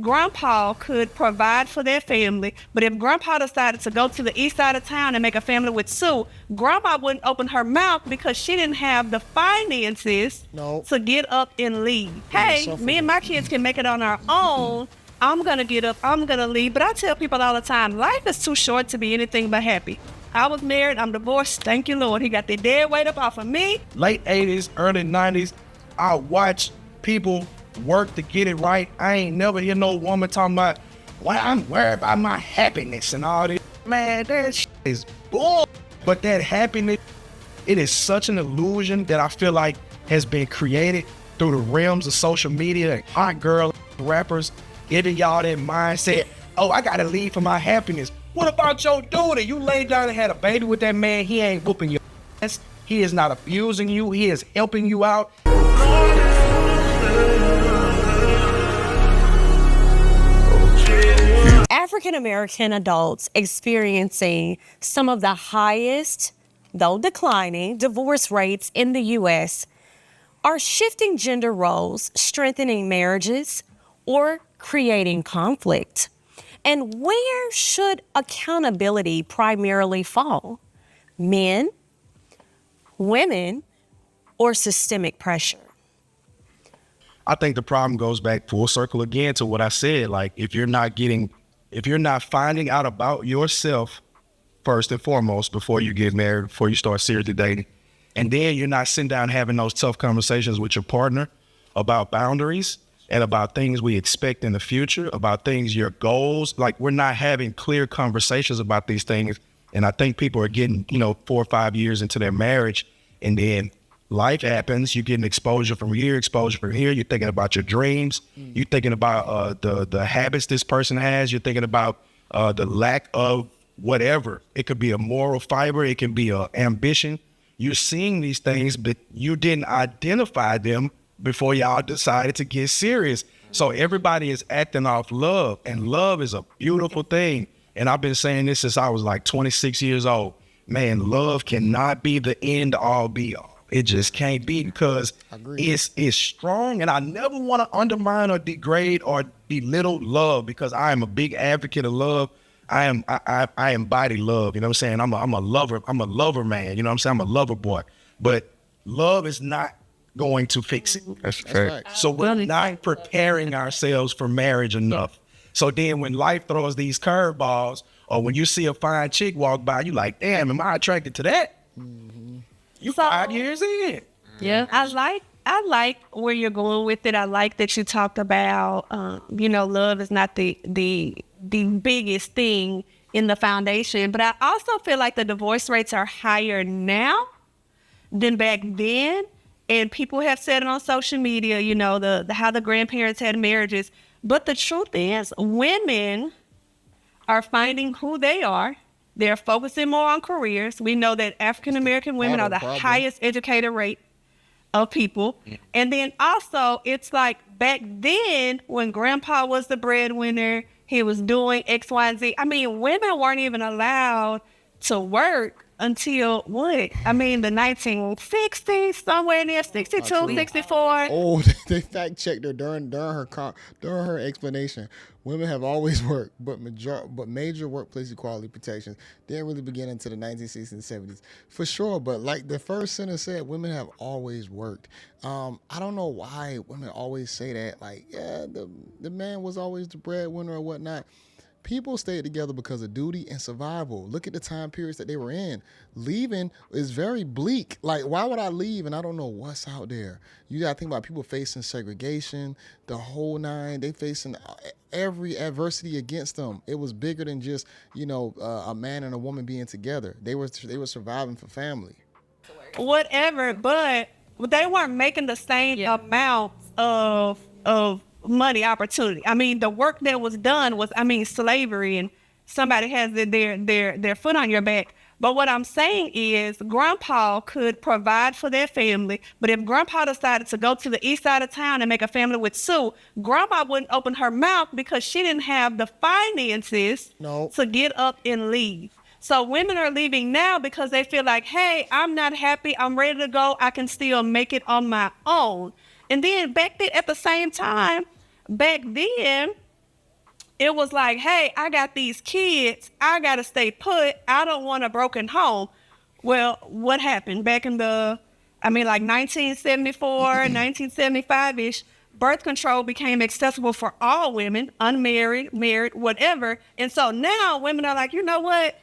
Grandpa could provide for their family, but if Grandpa decided to go to the east side of town and make a family with Sue, Grandma wouldn't open her mouth because she didn't have the finances to get up and leave. Hey, me and my kids can make it on our own. I'm gonna get up, I'm gonna leave. But I tell people all the time, life is too short to be anything but happy. I was married, I'm divorced, thank you, Lord. He got the dead weight up off of me. Late 80s, early 90s, I watched people work to get it right. I ain't never hear no woman talking about, well, I'm worried about my happiness and all this. Man, that shit is bull. But that happiness, it is such an illusion that I feel like has been created through the realms of social media and hot girl rappers giving y'all that mindset, oh, I gotta leave for my happiness. What about your duty? You laid down and had a baby with that man, he ain't whooping your ass. He is not abusing you, he is helping you out. African American adults experiencing some of the highest, though declining, divorce rates in the U.S. are shifting gender roles, strengthening marriages, or creating conflict. And where should accountability primarily fall? Men, women, or systemic pressure? I think the problem goes back full circle again to what I said. Like, if you're not finding out about yourself first and foremost before you get married, before you start seriously dating, and then you're not sitting down having those tough conversations with your partner about boundaries and about things we expect in the future, about things, your goals, like we're not having clear conversations about these things. And I think people are getting, 4 or 5 years into their marriage, and then life happens. You're getting exposure from here, You're thinking about your dreams. You're thinking about the habits this person has. You're thinking about the lack of whatever. It could be a moral fiber. It can be a ambition. You're seeing these things, but you didn't identify them before y'all decided to get serious. So everybody is acting off love, and love is a beautiful thing. And I've been saying this since I was like 26 years old. Man, love cannot be the end all be all. It just can't be, because it's strong, and I never want to undermine or degrade or belittle love, because I am a big advocate of love. I embody love, you know what I'm saying? I'm a lover man, you know what I'm saying? I'm a lover boy. But love is not going to fix it. That's fair. So we're not preparing ourselves for marriage enough. So then when life throws these curveballs, or when you see a fine chick walk by, you like, damn, am I attracted to that? You 5 years in. Yeah, I like where you're going with it. I like that you talked about, love is not the biggest thing in the foundation. But I also feel like the divorce rates are higher now than back then. And people have said it on social media, how the grandparents had marriages. But the truth is, women are finding who they are. They're focusing more on careers. We know that African-American women are the highest educated rate of people. And then also, it's like back then when Grandpa was the breadwinner, he was doing X, Y, and Z. I mean, women weren't even allowed to work until what? I mean, the 1960s, somewhere in there, 62, 64. Oh, they fact checked her during her explanation. Women have always worked, but major workplace equality protections didn't really begin until the 1960s and 70s, for sure. But like the first sentence said, women have always worked. I don't know why women always say that. Like, yeah, the man was always the breadwinner or whatnot. People stayed together because of duty and survival. Look at the time periods that they were in. Leaving is very bleak. Like, why would I leave and I don't know what's out there? You got to think about people facing segregation, the whole nine. They facing every adversity against them. It was bigger than just, a man and a woman being together. They were surviving for family. Whatever, but they weren't making the same amount of money opportunity. I mean, the work that was done was, slavery, and somebody has their foot on your back. But what I'm saying is, Grandpa could provide for their family, but if Grandpa decided to go to the east side of town and make a family with Sue, Grandma wouldn't open her mouth because she didn't have the finances to get up and leave. So women are leaving now because they feel like, hey, I'm not happy, I'm ready to go, I can still make it on my own. And then back then, at the same time, back then, it was like, hey, I got these kids. I got to stay put. I don't want a broken home. Well, what happened back in like 1974, 1975-ish, birth control became accessible for all women, unmarried, married, whatever. And so now women are like, you know what?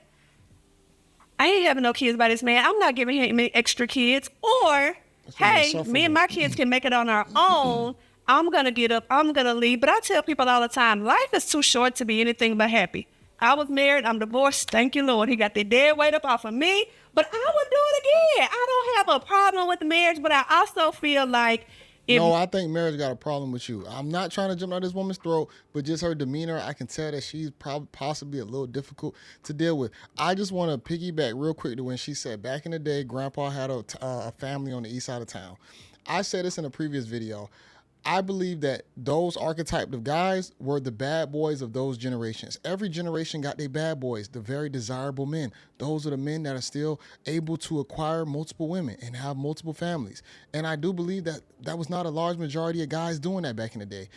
I ain't having no kids by this man. I'm not giving him any extra kids. Or, hey, me and my kids can make it on our own. I'm going to get up. I'm going to leave. But I tell people all the time, life is too short to be anything but happy. I was married. I'm divorced. Thank you, Lord. He got the dead weight up off of me. But I would do it again. I don't have a problem with marriage, but I also feel like no, I think marriage got a problem with you. I'm not trying to jump down this woman's throat, but just her demeanor, I can tell that she's probably possibly a little difficult to deal with. I just want to piggyback real quick to when she said back in the day, Grandpa had a family on the east side of town. I said this in a previous video. I believe that those archetype of guys were the bad boys of those generations. Every generation got their bad boys, the very desirable men. Those are the men that are still able to acquire multiple women and have multiple families. And I do believe that that was not a large majority of guys doing that back in the day.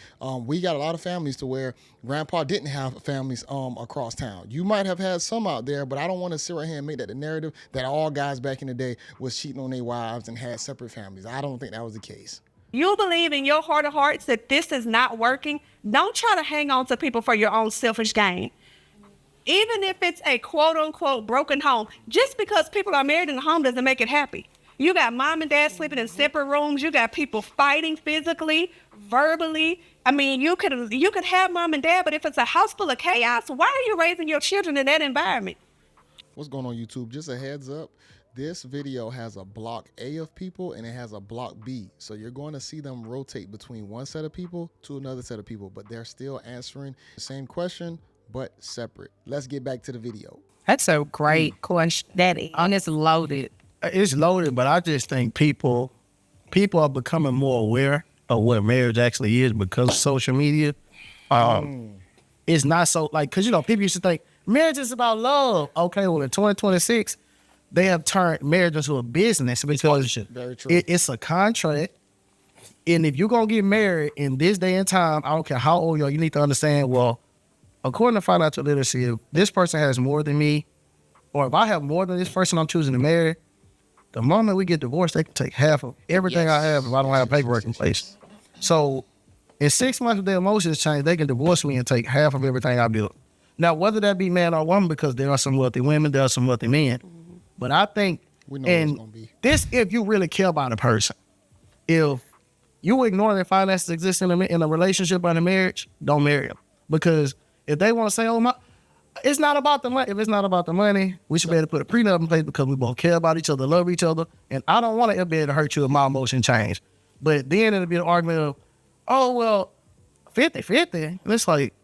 We got a lot of families to where Grandpa didn't have families across town. You might have had some out there, but I don't want to sit right here and make that the narrative that all guys back in the day was cheating on their wives and had separate families. I don't think that was the case. You believe in your heart of hearts that this is not working, don't try to hang on to people for your own selfish gain. Even if it's a quote-unquote broken home, just because people are married in a home doesn't make it happy. You got mom and dad sleeping in separate rooms. You got people fighting physically, verbally. I mean, you could have mom and dad, but if it's a house full of chaos, why are you raising your children in that environment? What's going on, YouTube? Just a heads up. This video has a block A of people and it has a block B. So you're going to see them rotate between one set of people to another set of people, but they're still answering the same question, but separate. Let's get back to the video. That's a great question. Daddy, on this loaded. It's loaded, but I just think people are becoming more aware of what marriage actually is because of social media. It's not so like, cause people used to think marriage is about love. Okay, well in 2026, they have turned marriage into a business because it's a contract. And if you're going to get married in this day and time, I don't care how old you are, you need to understand, well, according to financial literacy, if this person has more than me, or if I have more than this person I'm choosing to marry, the moment we get divorced, they can take half of everything I have if I don't have paperwork in place. So in 6 months, if their emotions change, they can divorce me and take half of everything I built. Now, whether that be man or woman, because there are some wealthy women, there are some wealthy men. But I think, this, if you really care about a person, if you ignore that finances exist in a relationship or in a marriage, don't marry them. Because if they want to say, it's not about the money. If it's not about the money, we should be able to put a prenup in place because we both care about each other, love each other. And I don't want to ever be able to hurt you if my emotion change. But then it'll be an argument of, 50-50. And it's like,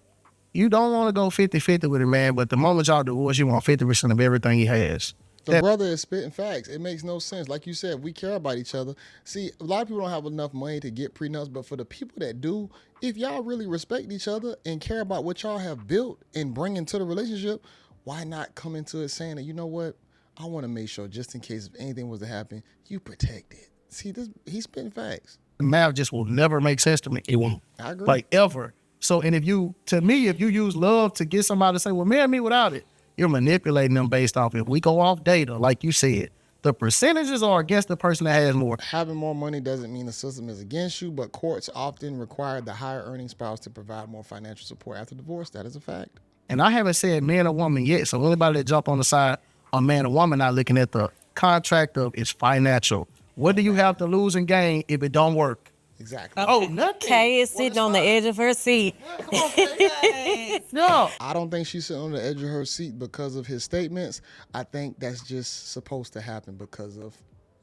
you don't want to go 50-50 with a man, but the moment y'all divorce, you want 50% of everything he has. The brother is spitting facts. It makes no sense. Like you said, we care about each other. See, a lot of people don't have enough money to get prenups, but for the people that do, if y'all really respect each other and care about what y'all have built and bring into the relationship, why not come into it saying that, you know what, I want to make sure just in case if anything was to happen, you protect it. See, he's spitting facts. Math just will never make sense to me. It won't. I agree. Like, ever. So, and if you use love to get somebody to say, well, marry me without it, you're manipulating them based off if we go off data, like you said. The percentages are against the person that has more. Having more money doesn't mean the system is against you, but courts often require the higher earning spouse to provide more financial support after divorce. That is a fact. And I haven't said man or woman yet, so anybody that jump on the side of man or woman not looking at the contract of it's financial. What do you have to lose and gain if it don't work? Exactly. Oh, nothing. Kay is sitting on the edge of her seat. Come on, Kay. No. I don't think she's sitting on the edge of her seat because of his statements. I think that's just supposed to happen because of,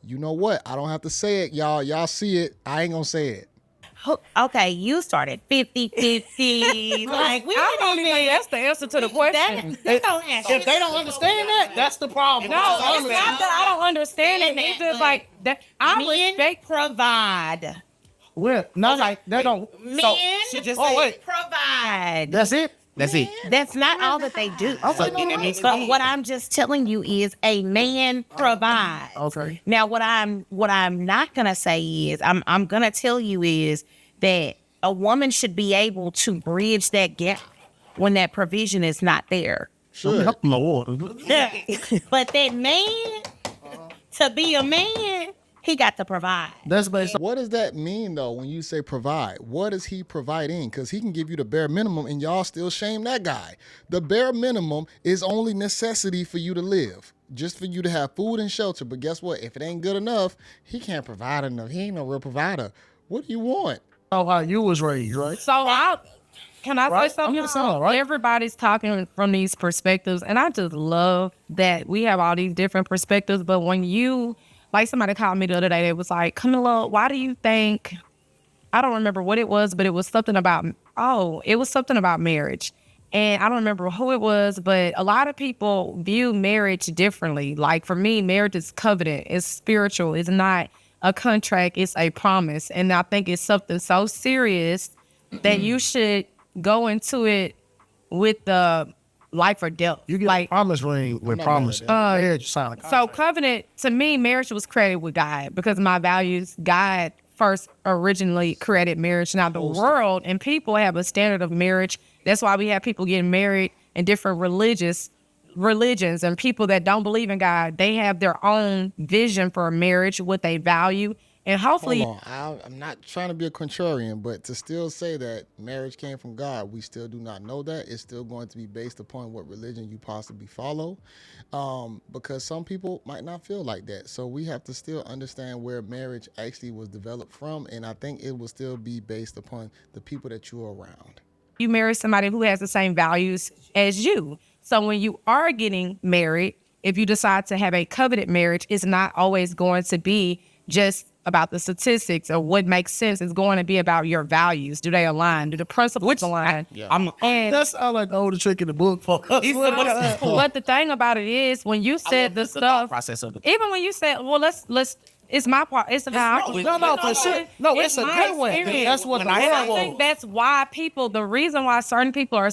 you know what? I don't have to say it, y'all. Y'all see it. I ain't gonna say it. Okay, you started 50-50. Like, I don't even think that's the answer to the question. If they don't understand that, that's the problem. No, it's not that I don't understand it. It's just like that. I respect provide. Well, no, like that don't. Men so, just provide. That's it. That's it. That's not all that they do. Okay. But what I'm just telling you is a man provides. Okay. Now, what I'm not gonna say is I'm gonna tell you is that a woman should be able to bridge that gap when that provision is not there. Should. Help my water. But that man, to be a man, he got to provide. That's based on What does that mean though when you say provide? What is he providing? Because he can give you the bare minimum and y'all still shame that guy. The bare minimum is only necessity for you to live. Just for you to have food and shelter. But guess what? If it ain't good enough, he can't provide enough. He ain't no real provider. What do you want? how you was raised, right? So can I Right? say something? I'm just saying, right? Everybody's talking from these perspectives, and I just love that we have all these different perspectives. But when you, like somebody called me the other day, it was like, Camilla, why do you think, I don't remember what it was, but it was something about, marriage. And I don't remember who it was, but a lot of people view marriage differently. Like for me, marriage is covenant, it's spiritual, it's not a contract, it's a promise. And I think it's something so serious that you should go into it with the life or death. You get like a promise ring with not promise. mad at Marriage, you sign a so contract. covenant, to me, marriage was created with God because my values, God first originally created marriage. Now the world and people have a standard of marriage. That's why we have people getting married in different religions, and people that don't believe in God, they have their own vision for marriage, what they value. And hopefully, Hold on. I'm not trying to be a contrarian, but to still say that marriage came from God, we still do not know that. It's still going to be based upon what religion you possibly follow, because some people might not feel like that. So we have to still understand where marriage actually was developed from, and I think it will still be based upon the people that you're around. you marry somebody who has the same values as you. So when you are getting married, if you decide to have a covenant marriage, it's not always going to be just about the statistics or what makes sense. It's going to be about your values. Do they align? Do the principles align? And That's all like the older trick in the book for us. but the thing about it is, when you said the stuff, process of it. even when you said, well, let's. It's my part. It's about No, for sure. No, it's a my good one. experience. That's what the And I world think was. that's why the reason why certain people are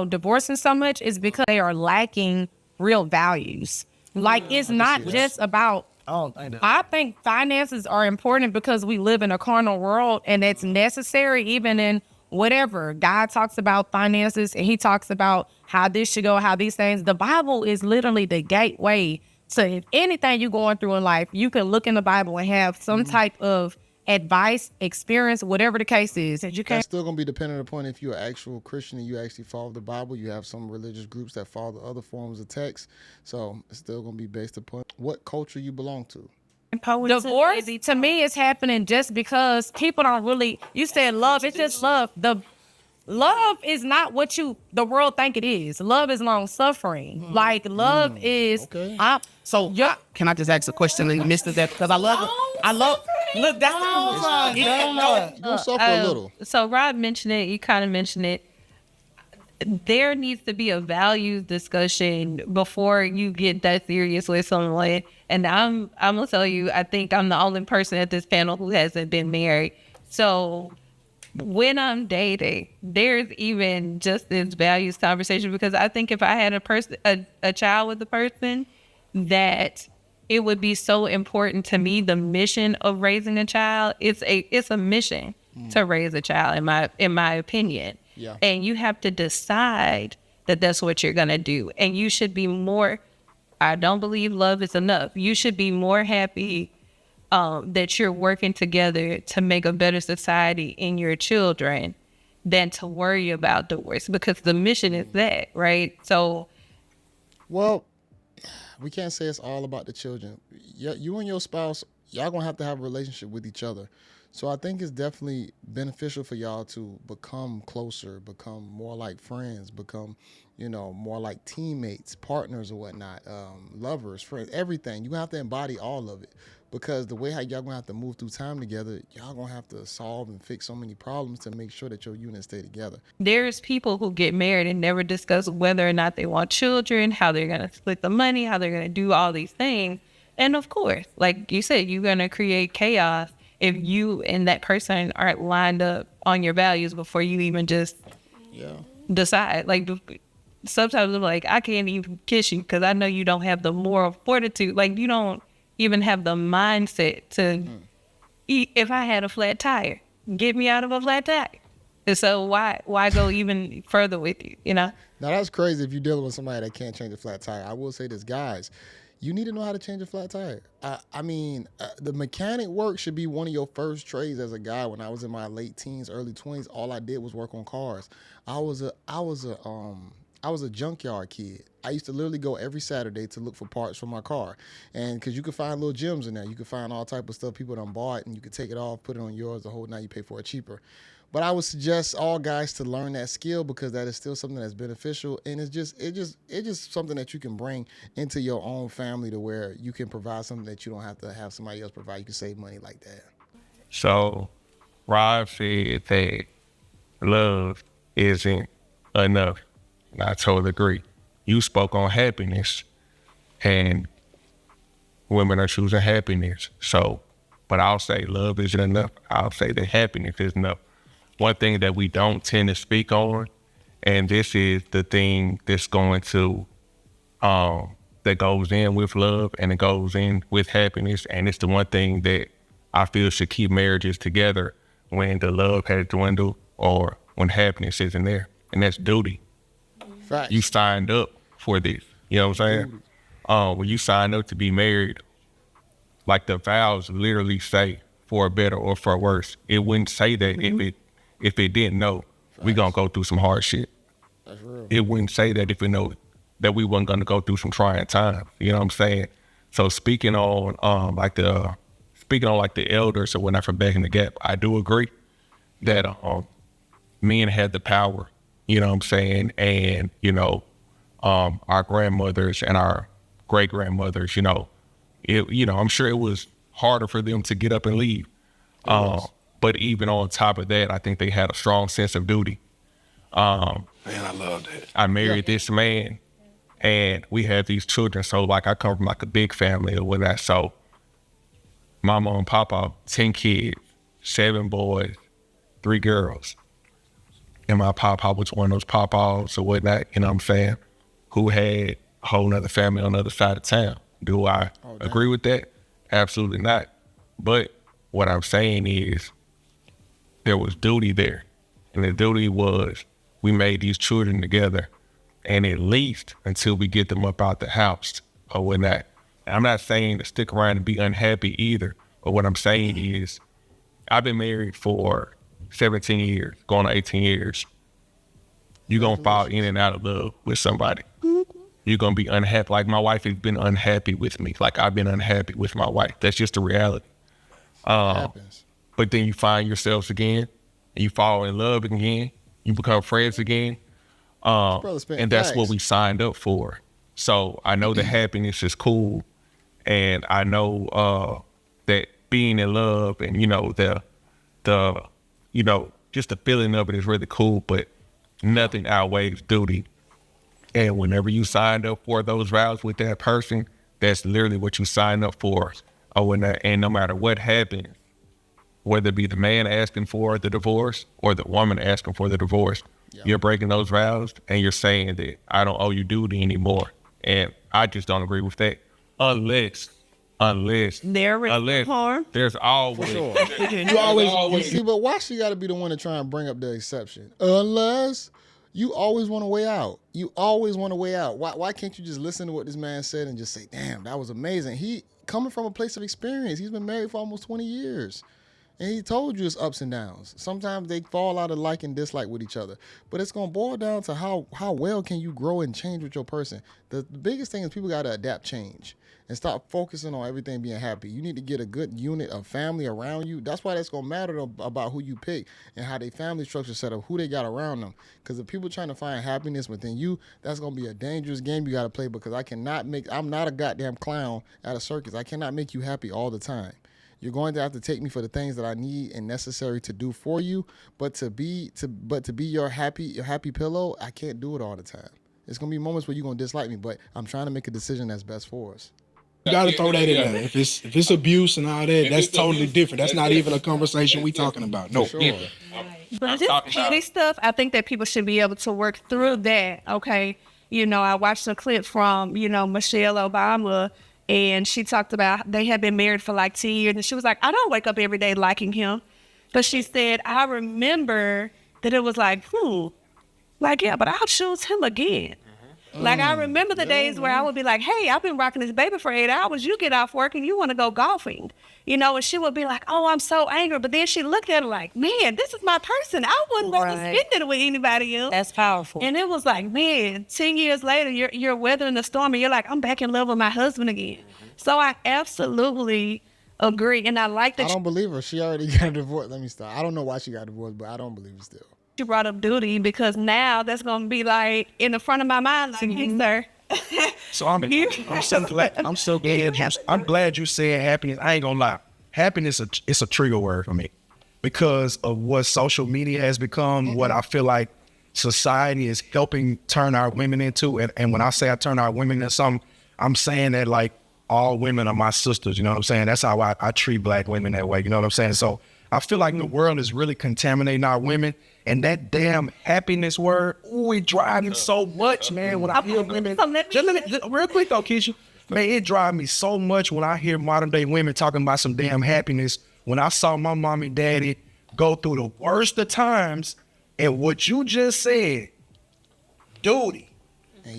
divorcing so much is because they are lacking real values. Like it's not just about. I don't think that. I think finances are important because we live in a carnal world, and it's necessary even in whatever. God talks about finances, and he talks about how this should go, how these things. The Bible is literally the gateway. So if anything you're going through in life, you can look in the Bible and have some type of advice, experience, whatever the case is. And you That's can't. still going to be dependent upon if you're an actual Christian and you actually follow the Bible. You have some religious groups that follow the other forms of text. So it's still going to be based upon what culture you belong to. Divorce, to me, is happening just because people don't really. You said love. It's just love. Love is not what the world think it is. Love is long suffering. Like love is. Okay. Can I just ask a question, Mr. That because I love it. Look, that's You'll suffer a little. So Rob mentioned it. You kind of mentioned it. There needs to be a values discussion before you get that serious with someone. And I'm gonna tell you, I think I'm the only person at this panel who hasn't been married. So when I'm dating, there's even just this values conversation, because I think if I had a child with a person, that it would be so important to me. The mission of raising a child, it's a mission to raise a child, in my opinion. Yeah. And you have to decide that that's what you're gonna do, and you should be more. I don't believe love is enough. You should be more happy that you're working together to make a better society in your children than to worry about divorce, because the mission is that, right? So, Well, we can't say it's all about the children. You and your spouse, y'all going to have a relationship with each other. So I think it's definitely beneficial for y'all to become closer, become more like friends, become, more like teammates, partners or whatnot, lovers, friends, everything. You have to embody all of it, because the way how y'all gonna have to move through time together, y'all gonna have to solve and fix so many problems to make sure that your unit stay together. there's people who get married and never discuss whether or not they want children, how they're going to split the money, how they're going to do all these things. And of course, like you said, you're going to create chaos if you and that person aren't lined up on your values before you even just decide. Like sometimes I'm like, I can't even kiss you because I know you don't have the moral fortitude. Like you don't even have the mindset to eat. If I had a flat tire, get me out of a flat tire. And so why go even further with you, you know? Now that's crazy if you're dealing with somebody that can't change a flat tire. I will say this, guys, you need to know how to change a flat tire. I mean, the mechanic work should be one of your first trades as a guy. When I was in my late teens, early 20s, all I did was work on cars. I was a junkyard kid. I used to literally go every Saturday to look for parts for my car. And because you could find little gems in there. You could find all type of stuff people done bought, and you could take it off, put it on yours, the whole night you pay for it cheaper. But I would suggest all guys to learn that skill because that is still something that's beneficial, and it's just something that you can bring into your own family to where you can provide something that you don't have to have somebody else provide. You can save money like that. So, Rob said that love isn't enough. And I totally agree. You spoke on happiness, and women are choosing happiness. So, but I'll say love isn't enough. I'll say that happiness is enough. One thing that we don't tend to speak on, and this is the thing that's going to, that goes in with love and it goes in with happiness. And it's the one thing that I feel should keep marriages together when the love has dwindled or when happiness isn't there. And that's duty. Facts. You signed up for this. You know what I'm saying? When you sign up to be married, like the vows literally say for better or for worse. It wouldn't say that if it didn't know we gonna go through some hard shit. That's real. It wouldn't say that if it know that we wasn't gonna go through some trying times. You know what I'm saying? So speaking on like the elders or whatnot from back in the gap, I do agree that men had the power, you know what I'm saying, and our grandmothers and our great grandmothers, I'm sure it was harder for them to get up and leave. But even on top of that, I think they had a strong sense of duty. Man, I love that. I married this man, and we had these children. So like I come from like a big family or whatnot. So my mom and papa, 10 kids, 7 boys, 3 girls. And my papa was one of those papas or whatnot, you know what I'm saying, who had a whole nother family on the other side of town. Do I agree with that? Absolutely not. But what I'm saying is there was duty there. And the duty was we made these children together, and at least until we get them up out the house or whatnot. And I'm not saying to stick around and be unhappy either. But what I'm saying is I've been married for 17 years, going on 18 years. You're going to fall in and out of love with somebody. You're going to be unhappy. Like my wife has been unhappy with me. Like I've been unhappy with my wife. That's just the reality. Happens. But then you find yourselves again, and you fall in love again. You become friends again. And that's what we signed up for. So I know that happiness is cool. And I know that being in love and, just the feeling of it is really cool, but nothing outweighs duty. And whenever you signed up for those vows with that person, that's literally what you signed up for. And no matter what happens, whether it be the man asking for the divorce or the woman asking for the divorce, you're breaking those vows and you're saying that I don't owe you duty anymore. And I just don't agree with that. Unless harm. There's always, Sure. You always see, but why she got to be the one to try and bring up the exception? Unless you always want to weigh out. You always want to weigh out. Why can't you just listen to what this man said and just say, damn, that was amazing? He coming from a place of experience. He's been married for almost 20 years. And he told you it's ups and downs. Sometimes they fall out of like and dislike with each other. But it's going to boil down to how well can you grow and change with your person. The biggest thing is people got to adapt change and stop focusing on everything being happy. You need to get a good unit of family around you. That's why that's going to matter about who you pick and how their family structure set up, who they got around them. Because if people trying to find happiness within you, that's going to be a dangerous game you got to play, because I'm not a goddamn clown at a circus. I cannot make you happy all the time. You're going to have to take me for the things that I need and necessary to do for you, but to be your happy pillow, I can't do it all the time. It's gonna be moments where you're gonna dislike me, but I'm trying to make a decision that's best for us. You gotta throw that in there. If it's abuse and all that, that's totally different. That's not even a conversation we talking about. No. Sure. But just petty stuff, I think that people should be able to work through that. Okay, I watched a clip from Michelle Obama. And she talked about they had been married for like 10 years. And she was like, I don't wake up every day liking him. But she said, I remember that it was like, like, yeah, but I'll choose him again. Like, I remember the days where I would be like, hey, I've been rocking this baby for 8 hours. You get off work and you want to go golfing. You know, and she would be like, oh, I'm so angry. But then she looked at it like, man, this is my person. I wouldn't rather spend it with anybody else. That's powerful. And it was like, man, 10 years later, you're weathering the storm and you're like, I'm back in love with my husband again. So I absolutely agree. And I like that I don't believe her. She already got a divorce. Let me stop. I don't know why she got divorced, but I don't believe it still. you brought up duty, because now that's going to be like in the front of my mind, like, hey, sir. So I'm so glad. I'm glad you said happiness. I ain't gonna lie. Happiness, it's a trigger word for me because of what social media has become, what I feel like society is helping turn our women into. And when I say I turn our women into something, I'm saying that like all women are my sisters. You know what I'm saying? That's how I treat black women that way. You know what I'm saying? So I feel like the world is really contaminating our women. And that damn happiness word, ooh, it drives me so much, man. When I hear women, real quick though, Keisha, man, it drives me so much when I hear modern day women talking about some damn happiness. When I saw my mom and daddy go through the worst of times, and what you just said, duty,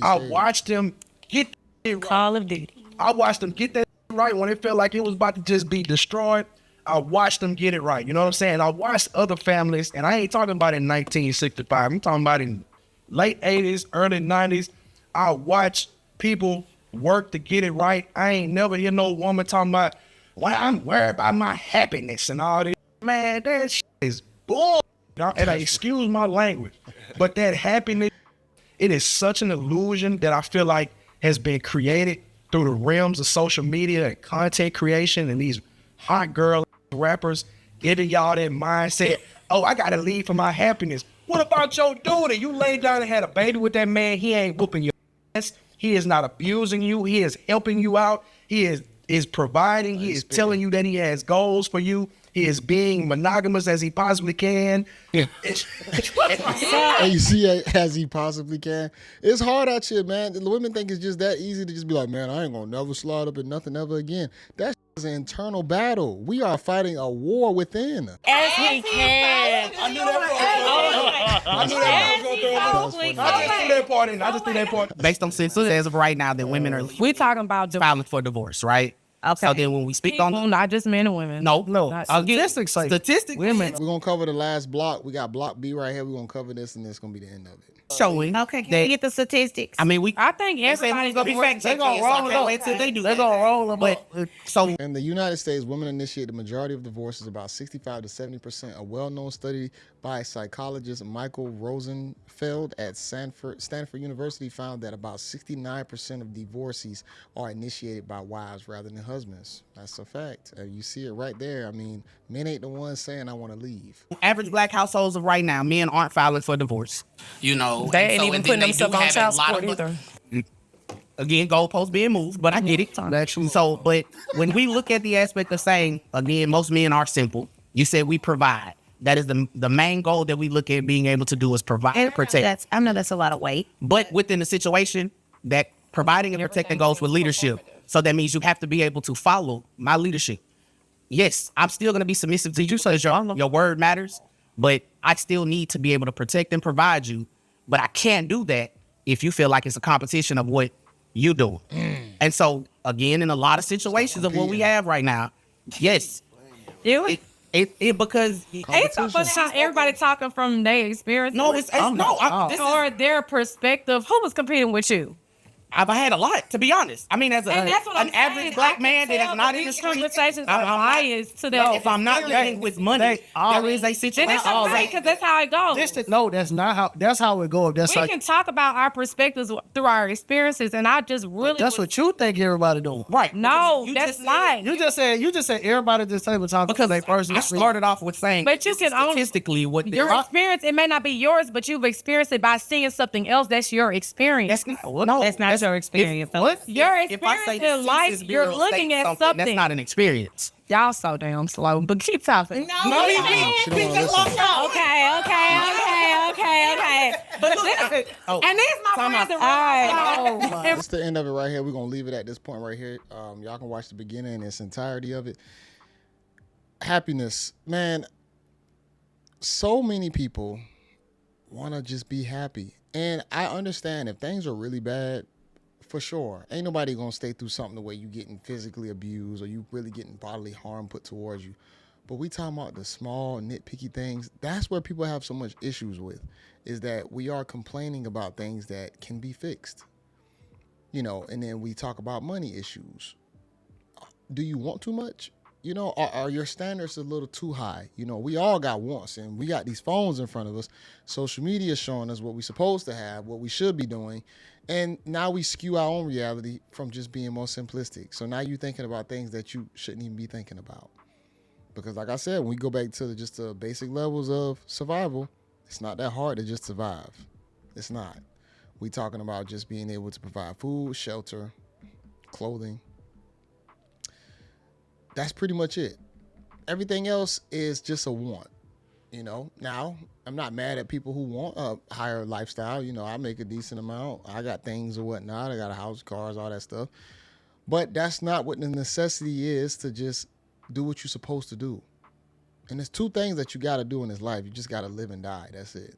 I watched them get it right. Call of Duty. I watched them get that right when it felt like it was about to just be destroyed. I watched them get it right. You know what I'm saying? I watched other families, and I ain't talking about in 1965. I'm talking about in late 80s, early 90s. I watched people work to get it right. I ain't never hear no woman talking about, well, I'm worried about my happiness and all this. Man, that shit is bull. And I excuse my language, but that happiness, it is such an illusion that I feel like has been created through the realms of social media and content creation and these hot girl rappers giving y'all that mindset, oh, I gotta leave for my happiness. What about your duty? You laid down and had a baby with that man. He ain't whooping your ass. He is not abusing you. He is helping you out. He is providing. He is telling you that he has goals for you. He is being monogamous as he possibly can. And you see, as he possibly can. It's hard out here, man. The women think it's just that easy to just be like, man, I ain't gonna never slide up in nothing ever again. That is an internal battle. We are fighting a war within. As we can. I knew that was going to throw. I just threw that part in. Based on census as of right now, that women are We talking about filing for divorce, right? okay. So then when we speak People, on not just men and women. no, Statistics say statistics women. We're gonna cover the last block. We got block B right here. We're gonna cover this, and it's gonna be the end of it. showing. Okay, can that, we get the statistics? I mean, we. I think everybody's gonna be fact They gonna roll it up. They do. They gonna roll them But up. so In the United States, women initiate the majority of divorces, about 65 to 70%. A well-known study by psychologist Michael Rosenfeld at Stanford University found that about 69% of divorces are initiated by wives rather than husbands. That's a fact. You see it right there. I mean, men ain't the ones saying, I want to leave. average black households of right now, men aren't filing for divorce. You know, They and ain't so- even and putting then they do themselves on have a child lot support of- either. Again, goalposts being moved, but I get it. So, but when we look at the aspect of saying, again, most men are simple. You said we provide. That is the main goal that we look at being able to do is provide and protect. I know that's a lot of weight. But within the situation, that providing and protecting goes with leadership. So that means you have to be able to follow my leadership. Yes, I'm still going to be submissive to you because your word matters, but I still need to be able to protect and provide you. But I can't do that if you feel like it's a competition of what you do. And so, again, in a lot of situations of what we have right now, yes, You? it because It's how everybody talking from their experience. no, this is, or their perspective. Who was competing with you? I've had a lot, to be honest. I mean, as And that's what an I'm average saying. black I man can that is tell not that in the these street, conversations are biased to that. if I'm not dealing with money, there is a Then situation. it's okay because that's how it goes. No, that's not how. That's how it goes. That's We like can talk about our perspectives through our experiences, and I just really that's what you think everybody doing. Right. No, You that's just said- not. You just said everybody just table talking Because they personal I started off with saying, But you can only statistically, what your experience. It may not be yours, but you've experienced it by seeing something else. That's your experience. that's not, no, That's not your experience. though. What? Your If I say experience the in life, Census you're Bureau looking states at that's something. not an experience. Y'all so damn slow, but keep talking. She don't want to listen. Okay. But listen, Oh, and these my time friends out. that That's the end of it right here. We're going to leave it at this point right here. Y'all can watch the beginning and its entirety of it. Happiness. Man, so many people want to just be happy. And I understand if things are really bad, for sure, ain't nobody gonna stay through something the way you getting physically abused or you really getting bodily harm put towards you. But we talking about the small nitpicky things. That's where people have so much issues with, is that we are complaining about things that can be fixed. And then we talk about money issues. Do you want too much? Are your standards a little too high? We all got wants, and we got these phones in front of us. Social media is showing us what we're supposed to have, what we should be doing. And now we skew our own reality from just being more simplistic. So now you're thinking about things that you shouldn't even be thinking about. Because like I said, when we go back to just the basic levels of survival, it's not that hard to just survive. It's not. We talking about just being able to provide food, shelter, clothing. That's pretty much it. Everything else is just a want. Now I'm not mad at people who want a higher lifestyle. I make a decent amount. I got things or whatnot. I got a house, cars, all that stuff. But that's not what the necessity is to just do what you're supposed to do. And there's two things that you got to do in this life. You just got to live and die. That's it.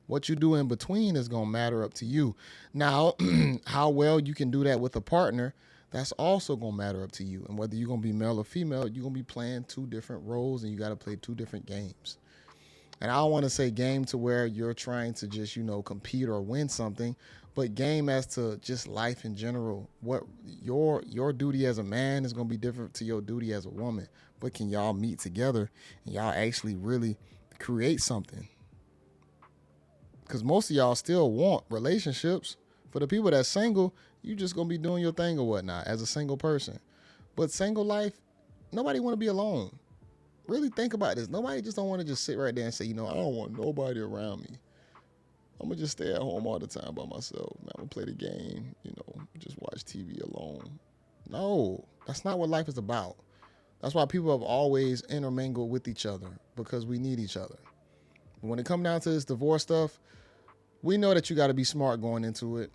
What you do in between is going to matter up to you. Now, how well you can do that with a partner, that's also going to matter up to you. And whether you're going to be male or female, you're going to be playing two different roles and you got to play two different games. And I don't want to say game to where you're trying to just, compete or win something, but game as to just life in general. What your duty as a man is going to be different to your duty as a woman. But can y'all meet together and y'all actually really create something? Because most of y'all still want relationships. For the people that's single, you just going to be doing your thing or whatnot as a single person. But single life, nobody want to be alone. Really think about this. Nobody just don't want to just sit right there and say, I don't want nobody around me. I'm going to just stay at home all the time by myself. I'm going to play the game, just watch TV alone. No, that's not what life is about. That's why people have always intermingled with each other, because we need each other. But when it comes down to this divorce stuff, we know that you got to be smart going into it.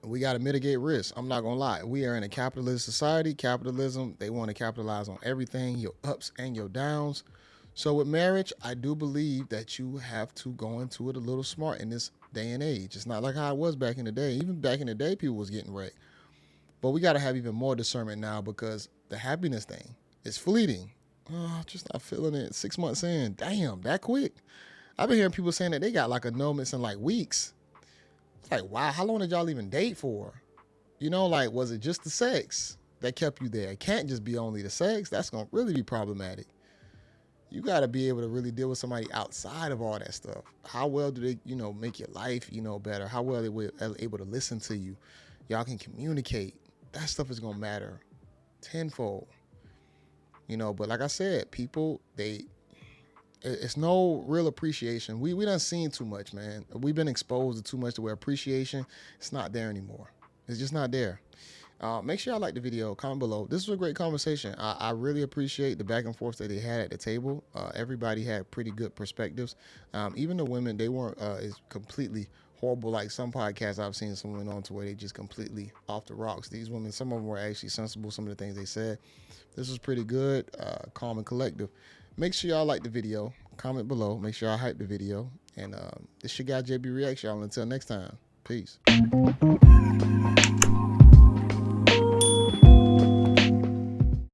We got to mitigate risk. I'm not going to lie. We are in a capitalist society. Capitalism, they want to capitalize on everything, your ups and your downs. So with marriage, I do believe that you have to go into it a little smart in this day and age. It's not like how it was back in the day. Even back in the day, people was getting wrecked. But we got to have even more discernment now, because the happiness thing is fleeting. Oh, I'm just not feeling it 6 months in. Damn, that quick. I've been hearing people saying that they got like annulments in like weeks. It's like, wow, how long did y'all even date for? Was it just the sex that kept you there? It can't just be only the sex. That's going to really be problematic. You got to be able to really deal with somebody outside of all that stuff. How well do they, make your life, better? How well are able to listen to you? Y'all can communicate. That stuff is going to matter tenfold. But like I said, people, it's no real appreciation. We done seen too much, man. We've been exposed to too much to where appreciation, it's not there anymore. It's just not there. Make sure y'all like the video, comment below. This was a great conversation. I really appreciate the back and forth that they had at the table. Everybody had pretty good perspectives. Even the women, they weren't as completely horrible like some podcasts I've seen some women on to where they just completely off the rocks. These women, some of them were actually sensible, some of the things they said. This was pretty good, calm and collective. Make sure y'all like the video, comment below, make sure y'all hype the video. And this your guy JayBReacts, y'all. Until next time, peace.